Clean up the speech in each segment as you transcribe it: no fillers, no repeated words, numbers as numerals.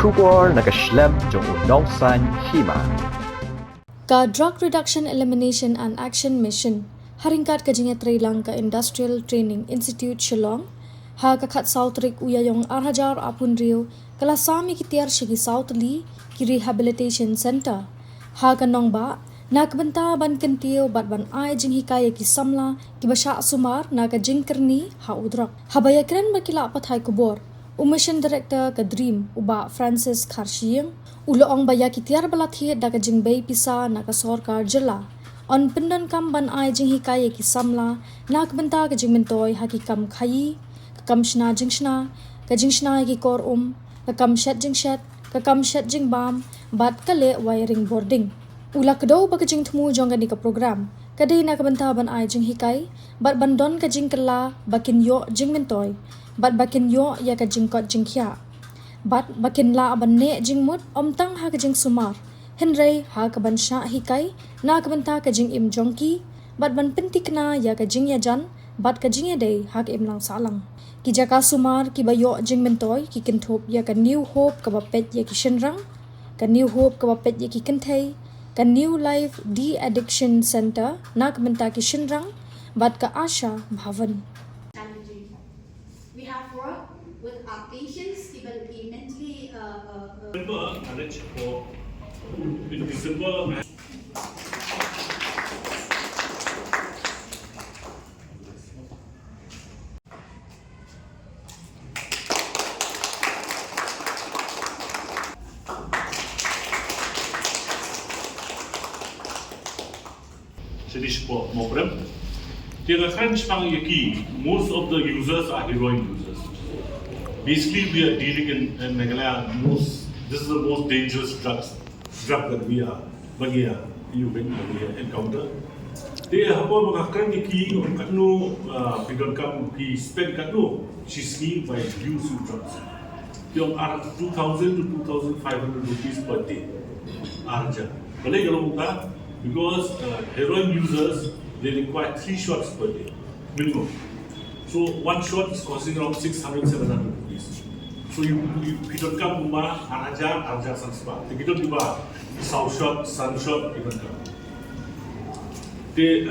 Shubor nakaslem jong unongsan Hima. Ka Drug Reduction Elimination and Action Mission haringkat kajingnya Sri Industrial Training Institute Shillong ha kakat South Rik uyayong arhajar apun rio kala sami ki Tiar shigi South Lee ki Rehabilitation Center ha kanong ba nak benta ban kentio bat ban ai jing hikaya ki samla ki basha sumar na ka jing Kyrni ha udrak habaya kren bakila pathai kubor Mission Director ka Dream uba Francis Kharshiyeng uloong baya ki Tiar balathi da ka jing bay pisa na ka sorkar jela on pendan kam ban ai jing hikaya ki samla nak benta ka Jingmyntoi ha ki kam khayi ka kam shna ka jing shna ki kor ka kam shet ka kam shet jing bam bat ka le wiring boarding ula kdo ba ka jing thmu jong ka program kadai nak benta ban ai jing hikai bat bandon ka jing kala bakin yo Jingmyntoi bat bakin yo ya ka jing kot jing khya bat bakin la ban ne jing mut tang ha ka jing sumar henrei ha ka ban sha hikai na ka benta ka jing im jongki bat ban pentikna ya ka jing ya jan bat ka jing ya dei ha ka im lang salang ki jaka sumar ki bayo Jingmyntoi ki kinthop ya ka new hope ka bapet ya ki shenrang ka new hope ka bapet ya ki kenthei ka new life de-addiction center na ka benta ki shenrang bat ka asha bhavan. We have worked with our patients, even mentally. Manage for in December. Jadi support program. Kita akan sepang yaki most of the users are heroin users. Basically, we are dealing in Meghalaya. This is the most dangerous drug that we are encounter. They have mengatakan yaki orang kanu pidon kam ki spend kanu shiski by use of drugs. Yang are 2,000 to 2,500 rupees per day. Arja. Boleh kalau muka because heroin users. They require 3 shots per day, minimum. So one shot is costing around 600, 700 rupees. So you don't come Uma, Arja Sanspa. They don't give a south shot, sun shot, even come. They,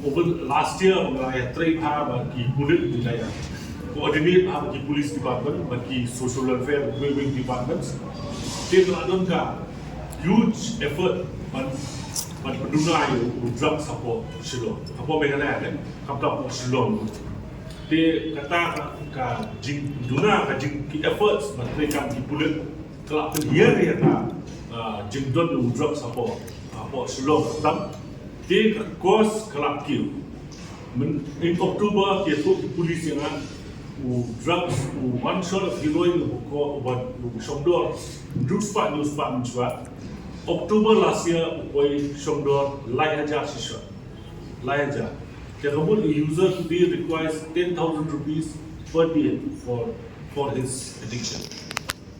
over last year, I tried to coordinate the police department, the social welfare departments. They don't have huge effort but penduduk drug support Shillong. Apa Meghalaya kan? Kapta Shillong. Dia kata ka jing penduduk ka jing efforts mereka di pulut kelak dia kata jing don drug support apa Shillong tam dia kos kelak kill. In October dia tu polis yang drugs one shot of heroin ko buat shomdor drug spot news spot mencuat. October last year, we showed Layaja Shisha. Layaja. The user today requires 10,000 rupees per day for his addiction.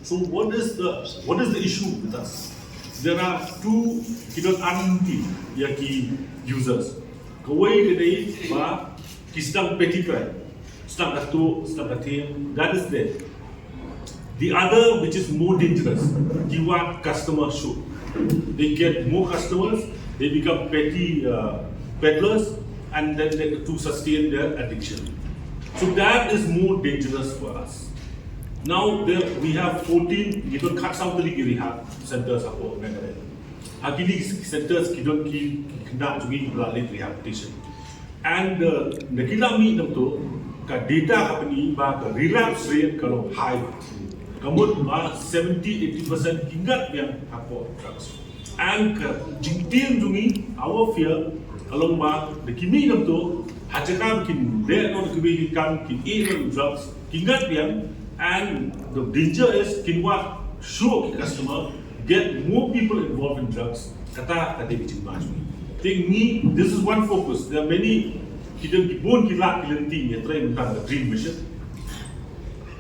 So what is the issue with us? There are two anti yaki users. Kawai kedai ba kisdang petty crime. Sedang that is there. The other, which is more dangerous, you want customer shoot. They get more customers, they become petty peddlers, and then to sustain their addiction. So that is more dangerous for us. Now we have 14 rehab centers for Meghalaya. Agini centers kena jungi melalui rehabilitation. And nakilami namto ka data company ba ka relapse rate kalau high. Kemudian 70-80% ingat yang apa drugs. And jingtian jungi our fear kalau the kimi nam tu hajakam kin there not kimi kam kin even drugs ingat yang and the danger is kinwa show customer get more people involved in drugs kata bijing majui. Think me this is one focus. There are many kita kibun kilat kilanti yang try tentang the dream mission.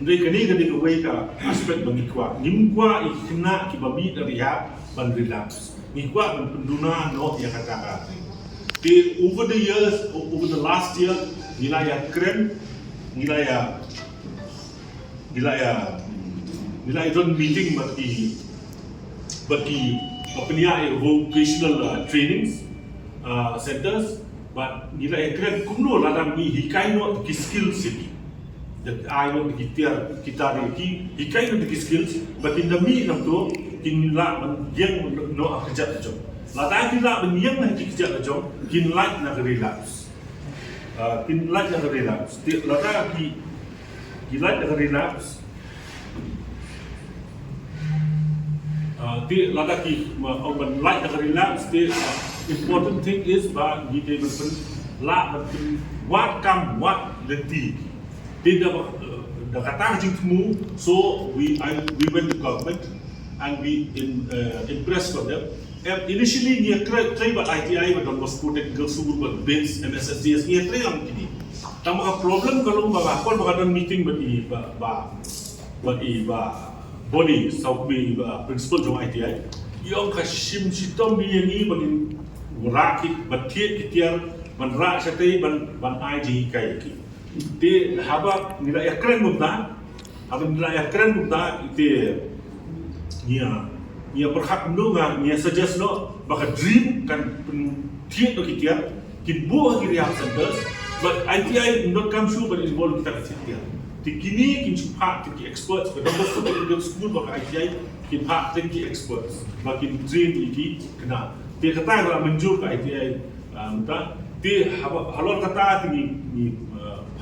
Dari kani kawai ka aspek bangikwa nimkwa ikna kibabi dari rehab ban relapse nikwa ban penduna no yang kata over the years over the last year nilai kren nilai nila idon meeting bagi apa ni vocational trainings centers, but nila keren kumno ladam ni hikai no ki skills segi. Dan ayo kita ni hikai no ki skills, but in the me nam tu kinla yang no kerja jom. Ladang kita yang nak kerja jom, kinla nak relapse. Kinla nak relapse. Ladang kinla nak relapse. The ladaki open light nak relapse. The important thing is bah kita what come what leti. Tidak kata jingmu. So we went to government and we impressed for them. Initially ni try buat ITI buat Moscow Technical School buat base MSSDS ni try lang kini. Tama problem kalau bakal ada meeting bagi body South Bay principal jong ITI. Yang kasim sitom yang ni bagi rakit batik kitiar rak satai ban IG kai ki. Te haba nila yakren mudda, haba nila yakren mudda ite nia berhak mendengar, nia suggest no baka dream kan tiet do kitiar kin buah kiri centers, but ITI not come sure but involved kita kitiar. Kini kin cepat tinggi experts, pada masa kita school baka ITI kin hak tinggi experts, makin train iki kena. Dia kata kalau menjur ke ITI, entah dia halal kata tinggi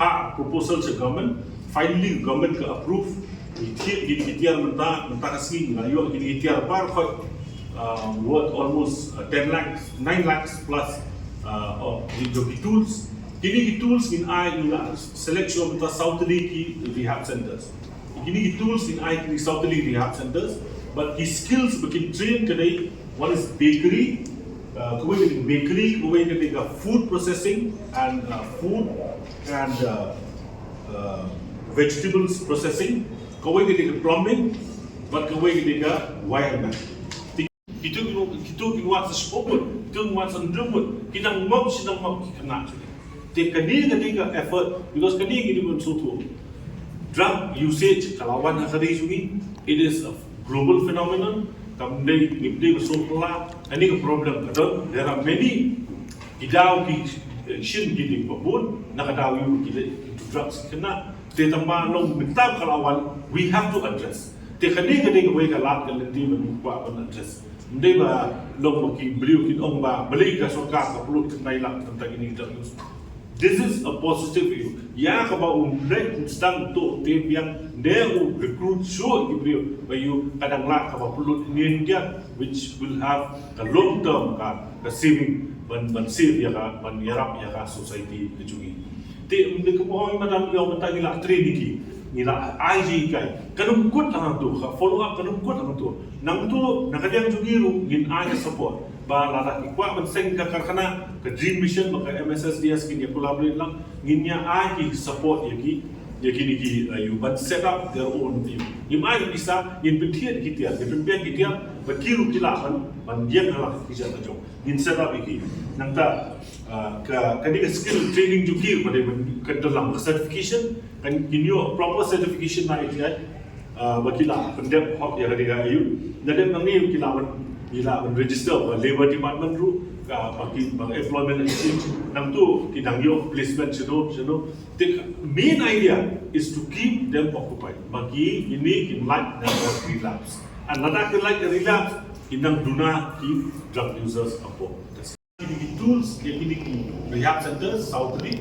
hak proposal se government, finally government ke approve. Tiar mentah kasih ayo gini tiar par kau worth almost 10 lakhs, 9 lakhs plus di tools. Kini tools in selection mentah Southerly rehab centers. Kini tools in Southerly rehab centers, but his skills bikin train kedai. One is bakery, kemudian food processing and food and vegetables processing. Kawai kita plumbing, but kawai kita wireman. Itu kinuat sesopun, itu kinuat sendrumut. Kita mau kena. Kini ketika effort, because kini kita pun suatu drug usage kalawan hari ini, it is a global phenomenon. Kemudian kita bersolah, ini ke problem. There are many idau shin kita pun nak tahu kita itu drugs kena. Tambah long minta kalawan, we have to address. Teknik ketika mereka lakukan nanti membuat address. Mereka ba long maki beliau kin ong ba beli ke surga ke perlu kenai lah tentang ini terus. This is a positive view. Ya kalau umrek sedang tu tim yang dia recruit show beliau, bayu kadang lah kalau perlu ini dia, which will have a long term ka saving ban save ya ka ban yarap ya ka society kejungi. Mereka mohon madam yang mentang gila training gila IG kai kanum kut ang tu follow up kanum kut ang tu nang tu nakadiang jugiru gin IG support ba lada ikwa man seng ka karkhana ka dream mission maka MSSDS gin ya collaborate lang gin ya IG support yaki ni you but set up their own team imai bisa gin petiat kitia gin pembian kitia bakiru kila man yang ala kisah tajong gin set up iki nang ta kadang skill training juga pada dalam certification kan kinyo proper certification na ITI bagilah pendep hok ya kadang ayu dan nang ni kila register labor department ru bagi employment exchange nang tu kidang yo placement sino the main idea is to keep them occupied bagi ini in like dan relapse and nada like relapse inang duna keep drug users apa tools yang ini rehab centers Southerly,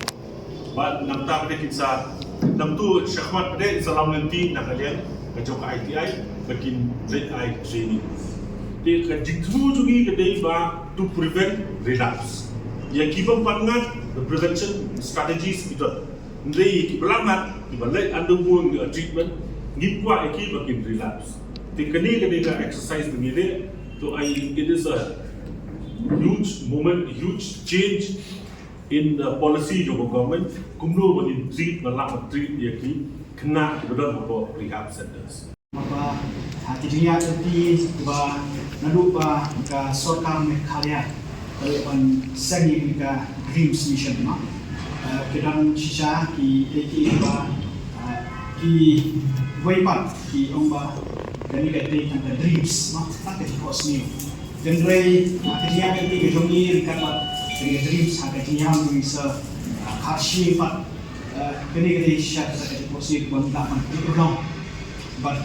but nampak pada kita nampu syahmat pada Islam nanti nak kalian kejauh ITI bikin red eye training. Dia kejingmu juga kedai bah to prevent relapse. Yang Kiba pangat the prevention strategies itu. Ndai belangat dibalik undergoing treatment ngipwa iki bikin relapse. Teknik kedai exercise begini tu it is a huge moment, huge change in the policy of the government. Kumno bagi treat treat yaki kena kebetulan beberapa rehab centers. Maka hatinya nanti ba nadu ba ka sorkar Meghalaya pan sagi ka dreams mission ma kedang sisa ki ba ki weipat ki omba kani ka day ang dreams no tak ka ko sniu dan ray kaya ka ti ka jongi rikat mat kani dreams ha ka tiam ni sa khashi pat kani ka day sha ka ko sniu ban ta man ko no but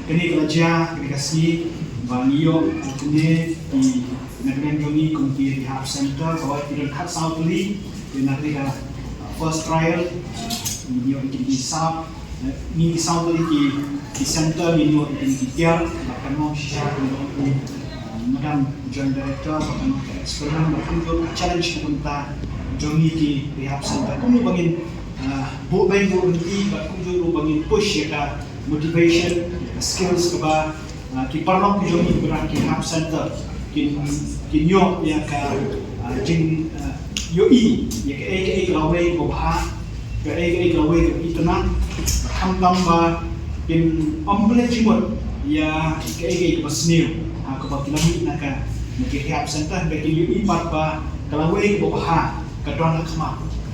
kani ka ja kani ka si bangiyo kuni di nagren jongi kung ki rehab center kawat ti khat south li di nagri ka first trial niyo di sab ni South di center ni no di Tiar bahkan mau sisa di madam joint director bahkan eksperimen bahkan challenge kita jongi di rehab center kuno bangin bo bain bo nanti bahkan jo bangin push ya motivation skills ke ba ki parlok ki jongi beran ki rehab center ki nyo ya ka jing yoi ya ke lawe ko ba ke lawe ko itna tham tâm và in omble chimot ya ke basniu ha ko bakilami naka mungkin rehab center bagi ipat ba kalawe ko baha kadon khma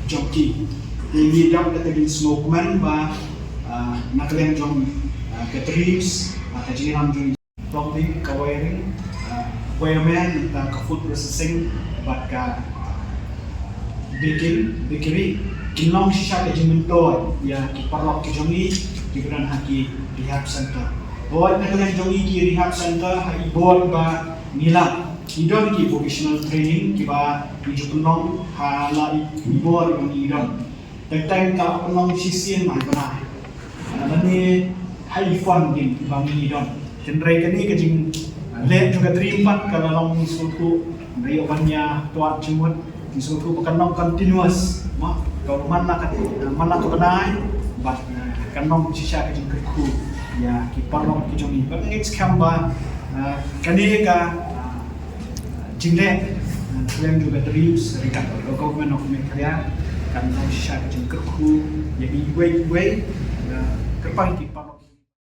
jongki ini dap kata smokeman ba naklen jong ke dreams ka jiram jong plumbing wiring wireman dan ka food processing bat ka bakery kinong sisa ke Jingmyntoi ya ki parlok ki jongi ki beran haki rehab center boy na kalen jongi ki rehab center ha ibot ba nila idon ki vocational training ki ba ki jukunong ha la ibot ng idon tagtang ka kunong sisien mai bana ani hai fun din bang idon tenrai kani ke jing le juga terimpat kalau long suku dari obannya tuat cimut di suku bukan continuous ma kalau mana tu kenai bat kanong sisa ke jengkerku ya ki parlong ki jongi ba ngits kamba kani ka jingle kalian juga dreams dekat government of Malaysia kanong sisa ke jengkerku ya i way kerpang ki parlong